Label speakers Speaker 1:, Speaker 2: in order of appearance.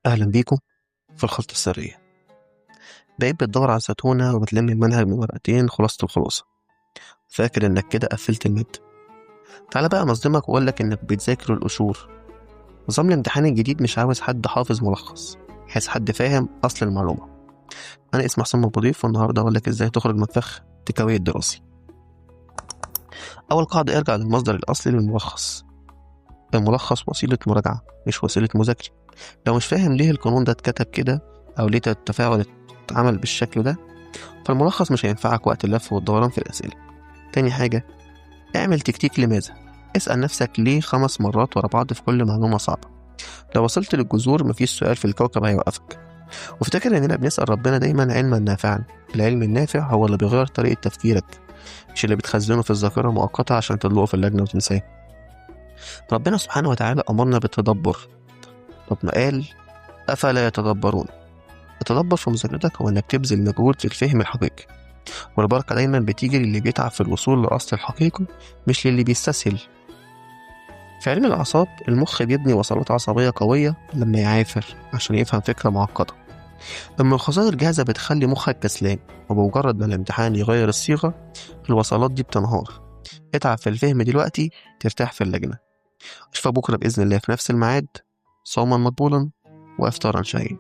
Speaker 1: أهلا بيكم في الخلطة السرية. بقيت بتدور على زتونة وبتلم المنهج من ورقتين خلاصة الخلاصة، فاكر إنك كده قفلت المادة. تعالى بقى أنظمك وأقولك إنك بتذاكر القشور. نظام الامتحان الجديد مش عاوز حد حافظ ملخص، عايز حد فاهم أصل المعلومة. أنا اسمي حسام أبو ضيف، والنهاردة أقولك إزاي تخرج من فخ التكوين الدراسي. أول قاعدة: ارجع للمصدر الأصلي للملخص. الملخص وسيلة مراجعة مش وسيلة مذاكرة. لو مش فاهم ليه القانون ده اتكتب كده أو ليه التفاعل اتعمل بالشكل ده، فالملخص مش هينفعك وقت اللف والدوران في الأسئلة. تاني حاجة: اعمل تكتيك لماذا. اسأل نفسك ليه 5 مرات ورا بعض في كل معلومة صعبة. لو وصلت للجذور مفيش سؤال في الكوكب هيوقفك. وافتكر إننا بنسأل ربنا دايما علما نافعا. العلم النافع هو اللي بيغير طريقة تفكيرك، مش اللي بتخزنه في الذاكرة مؤقتة عشان تطلقه في اللجنة وتنساه. ربنا سبحانه وتعالى أمرنا بالتدبر. طب ما قال: أفلا يتدبرون. التدبر في مذاكرتك هو إنك تبذل مجهود في الفهم الحقيقي، والبركة دايما بتيجي للي بيتعب في الوصول لأصل الحقيقي، مش للي بيستسهل. في علم الأعصاب المخ بيبني وصلات عصبية قوية لما يعافر عشان يفهم فكرة معقدة. لما الخصائص الجاهزة بتخلي مخك كسلان، وبمجرد ما الامتحان يغير الصيغة الوصلات دي بتنهار. اتعب في الفهم دلوقتي ترتاح في اللجنة. أشوفك بكرة بإذن الله في نفس الميعاد، صوما مقبولا وإفطارا شهيا.